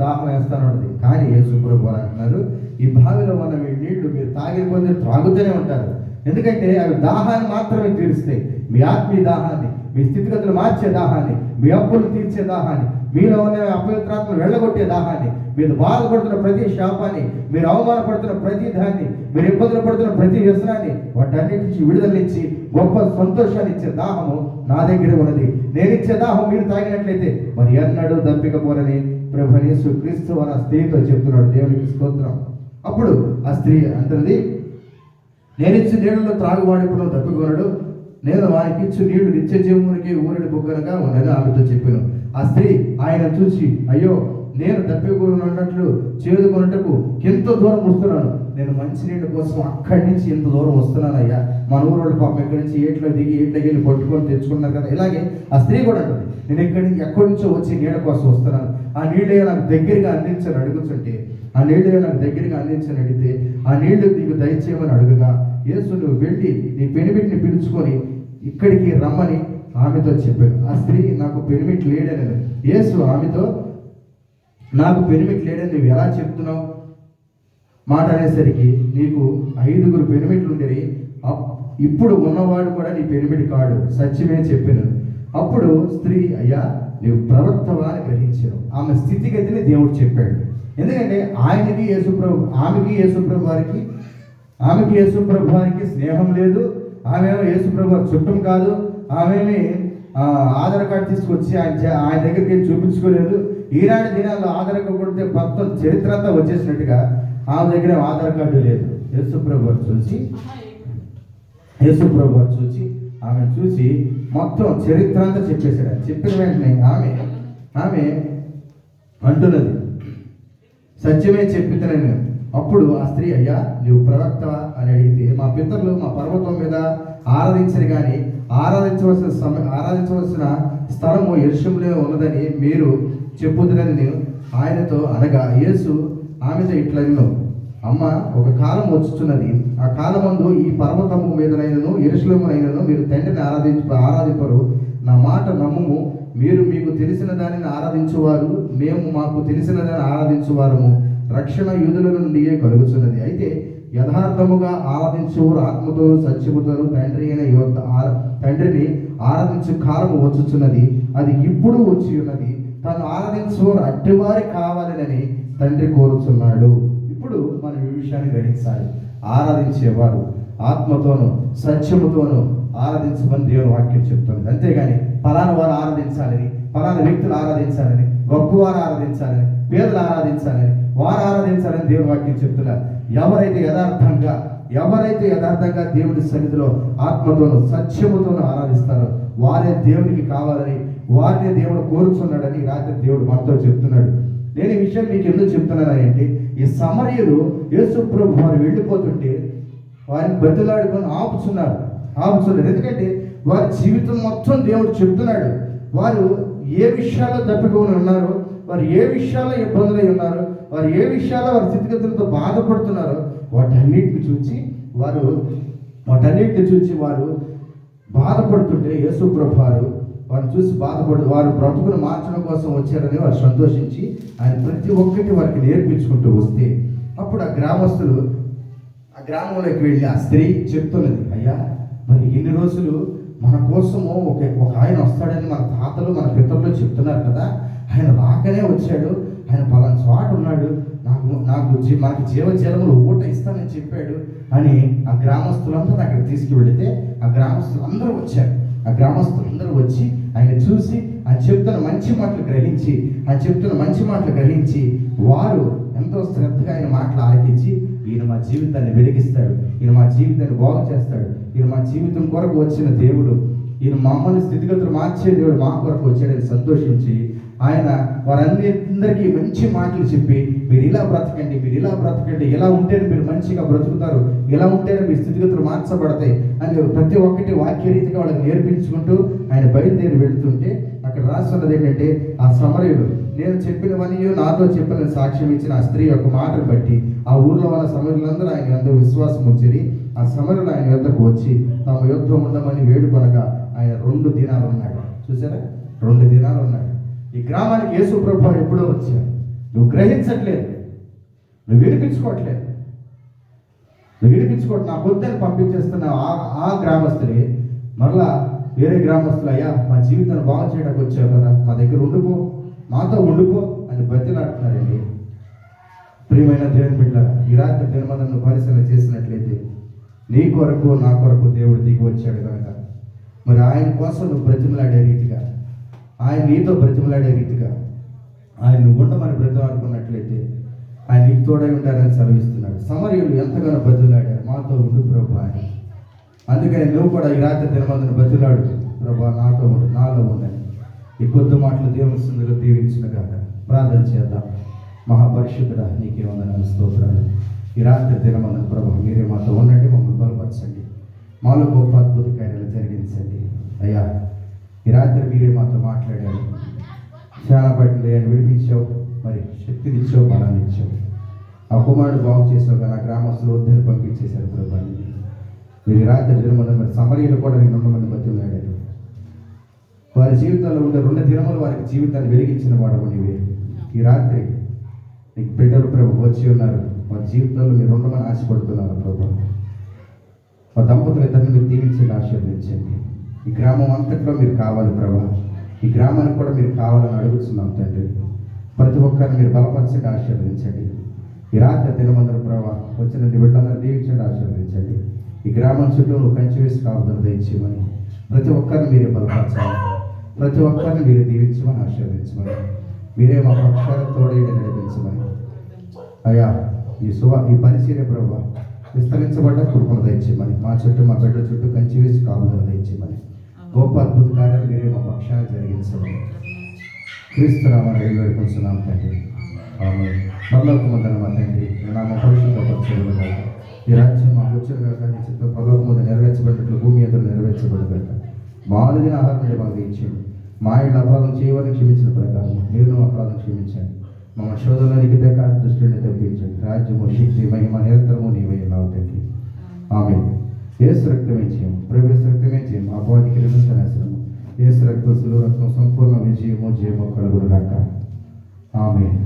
దాహం వేస్తాను ఉంటుంది. కానీ యేసు ప్రభు అంటున్నారు, ఈ బావిలో ఉన్న మీ నీళ్లు మీరు తాగిన కొద్దీ త్రాగుతూనే ఉంటారు. ఎందుకంటే అవి దాహాన్ని మాత్రమే తీరుస్తాయి. మీ ఆత్మీయ దాహాన్ని, మీ స్థితిగతులు మార్చే దాహాన్ని, మీ అప్పులు తీర్చే దాహాన్ని, మీలో ఉన్న అపవిత్రాత్మను వెళ్ళగొట్టే దాహాన్ని, మీరు బాధపడుతున్న ప్రతి శాపాన్ని, మీరు అవమానపడుతున్న ప్రతి దాన్ని, మీరు ఇబ్బందులు పడుతున్న ప్రతి వ్యసనాన్ని, వాటన్నిటి నుంచి విడుదలనిచ్చి గొప్ప సంతోషాన్ని ఇచ్చే దాహము నా దగ్గర ఉన్నది. నేను ఇచ్చే దాహం మీరు తాగినట్లయితే మరి ఎన్నడూ దప్పికపోరని ప్రభువైన యేసు క్రీస్తు వారు ఆ స్త్రీతో చెప్తున్నాడు. దేవునికి స్తోత్రం. అప్పుడు ఆ స్త్రీ అంటుంది, నేనిచ్చి నీళ్ళలో త్రాగువాడు ఇప్పుడు దప్పికొనడు, నేను వానికి ఇచ్చి నీళ్లు నిత్య జీవమునికి ఊరడి బుగ్గనగా ఉండని ఆమెతో చెప్పాను. ఆ స్త్రీ ఆయన చూసి, అయ్యో నేను దప్పికొన్నట్లు చేదుకొనుటకు ఎంతో దూరం వస్తున్నాను. నేను మంచినీళ్ళ కోసం అక్కడి నుంచి ఎంత దూరం వస్తున్నానయ్యా. మన ఊరు పాపం ఇక్కడి నుంచి ఏట్లోకి వెళ్ళి పట్టుకొని తెచ్చుకున్నారు కదా. ఇలాగే ఆ స్త్రీ కూడా అంటుంది, నేను ఎక్కడి నుంచో వచ్చి నీళ్ళ కోసం వస్తున్నాను. ఆ నీళ్ళే నాకు దగ్గరగా అందించని అడుగుతుంటే, ఆ నీళ్ళే నాకు దగ్గరగా అందించని అడిగితే, ఆ నీళ్లు నీకు దయచేయమని అడుగుగా యేసు నువ్వు వెళ్ళి నీ పెనిమిటిని పిలుచుకొని ఇక్కడికి రమ్మని ఆమెతో చెప్పాడు. ఆ స్త్రీ నాకు పెనిమిటి లేడని, యేసు ఆమెతో నాకు పెనిమిటి లేడని నువ్వు ఎలా చెప్తున్నావు మాట అనేసరికి, నీకు 5 పెనిమిట్లు ఉండేవి, ఇప్పుడు ఉన్నవాడు కూడా నీ పెనిమిటి కాడు, సత్యమే చెప్పాను. అప్పుడు స్త్రీ, అయ్యా నీవు ప్రవక్తవా అని గ్రహించాను. ఆమె స్థితిగతిని దేవుడు చెప్పాడు. ఎందుకంటే ఆమెకి యేసుప్రభు వారికి స్నేహం లేదు. ఆమె యేసుప్రభు వారి చుట్టం కాదు. ఆమెని ఆధార్ కార్డు తీసుకొచ్చి ఆయన దగ్గరికి చూపించుకోలేదు. ఈనాటి దినాల్లో ఆధార్ కార్డు కొడితే మొత్తం చరిత్ర అంతా వచ్చేసినట్టుగా ఆమె దగ్గర ఆధార్ కార్డు లేదు. యేసుప్రభు వారు చూసి ఆమె చూసి మొత్తం చరిత్ర అంతా చెప్పేశాడు. చెప్పిన వెంటనే ఆమె అంటున్నది, సత్యమే చెప్పితేనే. అప్పుడు ఆ స్త్రీ, అయ్యా నీవు ప్రవక్తవా అని అడిగితే, మా పితరులు మా పర్వతం మీద ఆరాధించరు కానీ ఆరాధించవలసిన స్థలము యెరూషలేములో ఉన్నదని మీరు చెప్పుదురని నేను ఆయనతో అనగా, యేసు ఆమెతో ఇట్లా నిన్ను, అమ్మ ఒక కాలం వచ్చుచున్నది, ఆ కాలమందు ఈ పర్వతము మీదనైనను యెరూషలేమునైనను మీరు తండ్రిని ఆరాధింపరు. నా మాట నమ్ముము. మీరు మీకు తెలిసిన దానిని ఆరాధించువారు, మేము మాకు తెలిసిన దాన్ని ఆరాధించువారము. రక్షణ యూదుల నుండియే కలుగుతున్నది. అయితే యథార్థముగా ఆరాధించువారు ఆత్మతోను సత్యముతోను తండ్రిని ఆరాధించు కాలము వచ్చుచున్నది, అది ఇప్పుడు వచ్చి ఉన్నది. తను ఆరాధించువారు అట్టివారి కావాలని తండ్రి కోరుచున్నాడు. ఇప్పుడు మనం ఈ విషయాన్ని గ్రహించాలి. ఆరాధించేవారు ఆత్మతోను సత్యముతోను ఆరాధించమని దేవుని వాక్యం చెప్తుంది. అంతేగాని ఫలానా వారు ఆరాధించాలని, ఫలానా వ్యక్తులు ఆరాధించాలని, గొప్పవారు ఆరాధించాలని, పేదలు ఆరాధించాలని, వారు ఆరాధించాలని దేవుని వాక్యం చెప్తున్నారు. ఎవరైతే యథార్థంగా దేవుడి సన్నిధిలో ఆత్మతోను సత్యముతోను ఆరాధిస్తారో వారే దేవునికి కావాలని, వారిని దేవుడు కోరుచున్నాడని రాత్రి దేవుడు మనతో చెప్తున్నాడు. నేను ఈ విషయం మీకు ఎందుకు చెప్తున్నానంటే, ఈ సమరయులు యేసు ప్రభు వారు వెళ్ళిపోతుంటే వారిని బతిలాడుకొని ఆపుచున్నారు. ఎందుకంటే వారి జీవితం మొత్తం దేవుడు చెప్తున్నాడు. వారు ఏ విషయాల్లో తప్పికొని ఉన్నారో, వారు ఏ విషయాల్లో ఇబ్బందులై ఉన్నారో, వారు ఏ విషయాల్లో వారి స్థితిగతులతో బాధపడుతున్నారో వాటన్నిటిని చూచి వారు బాధపడుతుంటే యేసు ప్రభు వారిని చూసి వారు బ్రతుకును మార్చడం కోసం వచ్చారని వారు సంతోషించి ఆయన ప్రతి ఒక్కటి వారికి నేర్పించుకుంటూ వస్తే, అప్పుడు ఆ గ్రామంలోకి వెళ్ళి ఆ స్త్రీ చెప్తున్నది, అయ్యా మరి ఇన్ని రోజులు మన కోసము ఒక ఆయన వస్తాడని మన తాతలు మన పితరులు చెప్తున్నారు కదా, ఆయన రాకనే వచ్చాడు, ఆయన పలానా చోట ఉన్నాడు, మనకి జీవజలములు ఊట ఇస్తానని చెప్పాడు అని ఆ గ్రామస్తులందరూ అక్కడ తీసుకువెళితే ఆ గ్రామస్తులందరూ వచ్చి ఆయన చూసి ఆయన చెప్తున్న మంచి మాటలు గ్రహించి వారు ఎంతో శ్రద్ధగా ఆయన మాటలు ఆలకించి ఈయన మా జీవితాన్ని వెలిగిస్తాడు, ఈయన మా జీవితాన్ని బాగు చేస్తాడు, ఈయన మా జీవితం కొరకు వచ్చిన దేవుడు, ఈయన మమ్మల్ని స్థితిగతులు మార్చే దేవుడు మా కొరకు వచ్చాడని సంతోషించి ఆయన వారందరికీ మంచి మాటలు చెప్పి మీరు ఇలా బ్రతకండి, మీరు ఇలా బ్రతకండి, ఎలా ఉంటేనే మీరు మంచిగా బ్రతుకుతారు, ఎలా ఉంటేనే మీ స్థితిగతులు మార్చబడతాయి అని ప్రతి ఒక్కటి వాక్యరీతిగా వాళ్ళకి నేర్పించుకుంటూ ఆయన బయలుదేరి వెళ్తుంటే అక్కడ రాస్తున్నది ఏంటంటే ఆ సమరయుడు నేను చెప్పినవన్నీ నాతో చెప్పిన సాక్ష్యం ఇచ్చిన ఆ స్త్రీ యొక్క మాటను బట్టి ఆ ఊర్లో ఉన్న సమరులందరూ ఆయన అందరూ విశ్వాసం ఉంచి ఆ సమరులు ఆయన యొద్దకు వచ్చి తమ యుద్ధం ఉండమని వేడుకొనగా ఆయన 2 దినాలు ఉన్నాడు. చూసారా, 2 దినాలు ఉన్నాడు. ఈ గ్రామానికి యేసు ప్రభువు ఎప్పుడో వచ్చాడు. నువ్వు గ్రహించట్లేదు, నువ్వు వినిపించుకోవట్లేదు, నాకు వద్దని పంపించేస్తున్నావు. ఆ గ్రామస్తులే మరలా వేరే గ్రామస్తులు, అయ్యా మా జీవితాన్ని బాగు చేయడానికి వచ్చావు కదా, మా దగ్గర ఉండిపో, మాతో ఉండిపో అని బతిలాడుతున్నారండి. ప్రియమైన దేవుని బిడ్డలారా, ఈ రాత్రి దినమందును పరిశీలన చేసినట్లయితే నీ కొరకు నా కొరకు దేవుడు దిగి వచ్చాడు కనుక మరి ఆయన కోసం నువ్వు బ్రతిమలాడే రీతిగా, ఆయన నీతో బ్రతిమలాడే రీతిగా ఆయన ఉండమని బ్రతిమాడుకున్నట్లయితే ఆయన నీకు తోడై ఉండాలని సెలవిస్తున్నాడు. సమరయులు ఎంతగానో బ్రతిమలాడారు, మాతో ఉండు ప్రభు అని. అందుకని నువ్వు కూడా ఈ రాత్రి దినమందును బ్రతిలాడు, ప్రభు నాతో ఉండు, నాలో ఉండని. ఈ కొద్ది మాటలు దేవుని సందులో దీవించినగా ప్రార్థన చేద్దాం. మహాపరిశుద్ధుడా నీకే వందనాలు, స్తోత్రాలు. ఈ రాత్రి దినమందున ప్రభు మీరే మాతో ఉండండి, మమ్మల్ని బలపరచండి, మాలో గొప్ప అద్భుత కార్యాలు జరిగించండి. అయ్యా ఈ రాత్రి మీరే మాతో మాట్లాడారు, చాలా పట్టింది ఆయన విడిపించావు, మరి శక్తినిచ్చావు, బలాన్ని ఇచ్చావు. ఆ కుమారుడు బాగు చేసావు కానీ ఆ గ్రామస్తులు వద్దని పంపించేశారు ప్రభాని. మీరు రాత్రి దినమందున మరి సమరయులు కూడా నేను ఉండమని బతిలాడారు. వారి జీవితాల్లో ఉండే 2 దినములు వారికి జీవితాన్ని వెలిగించిన వాడవు నీవే. ఈ రాత్రి నీకు బిడ్డలు ప్రభు వచ్చి ఉన్నారు, వారి జీవితంలో మీరు ఉండమని ఆశపడుతున్నారు ప్రభు. మా దంపతులు ఇద్దరిని మీరు దీవించండి, ఆశీర్వదించండి. ఈ గ్రామం అంతట్లో మీరు కావాలి ప్రభా, ఈ గ్రామానికి కూడా మీరు కావాలని అడుగుతున్నాం తండ్రి. ప్రతి ఒక్కరిని మీరు బలపరచండి, ఆశీర్వదించండి. ఈ రాత్రి దినమందరూ ప్రభా వచ్చిన బిడ్డలందరూ దీవించండి, ఆశీర్వదించండి. ఈ గ్రామం చుట్టూ నువ్వు కంచి వేసి కాపుదలు దయచేయమని, ప్రతి ఒక్కరిని మీరే బలపరచాలి, ప్రతి ఒక్కరిని మీరు దీవించమని, ఆశీర్వదించమని, మీరే మా పక్షాల తోడేది నడిపించమని. అయ్యా ఈ పరిచర్య ప్రభు విస్తరించబడ్డ కృపను దయచేయమని, మా చుట్టూ మా బిడ్డ చుట్టూ కంచి వేసి కాపుదలు దయచేయమని, గొప్ప అద్భుత కార్యాలు మీరే మా పక్షాన్ని జరిగించమని క్రీస్తు నామమున వేడుకొంచున్నాం తండ్రి. ఆమేన్. పరలోకమందున్న మా తండ్రి, నీ నామం పరిశుద్ధపరచబడుగాక, ఈ రాజ్యం మాకు వచ్చుగాక, నీ చిత్తం పరలోకమందు నెరవేర్చబడినట్లు భూమి ఎదురు నెరవేర్చబడుగాక. మా అనుదిన ఆహారం మాకు ఇచ్చేయండి, మా ఇంట్లో అపరాధం చేయవని క్షమించిన ప్రకారం మీరు అపరాధం క్షమించండి, మమ్మ శోధనలోనికి తెక దృష్టిని తెప్పించండి. రాజ్యము, శక్తి, మహిమ నిరంతరము నీవే ఉన్నావు తండ్రి. ఆమేన్. యేసు రక్తమే చేయము, ప్రభు రక్తమే చేయము, అపవాదికి నిరంతరాశ్రము. యేసు రక్తం, సులువు రక్తం, సంపూర్ణ విజయము, జయము కలుగునుగాక. ఆమేన్.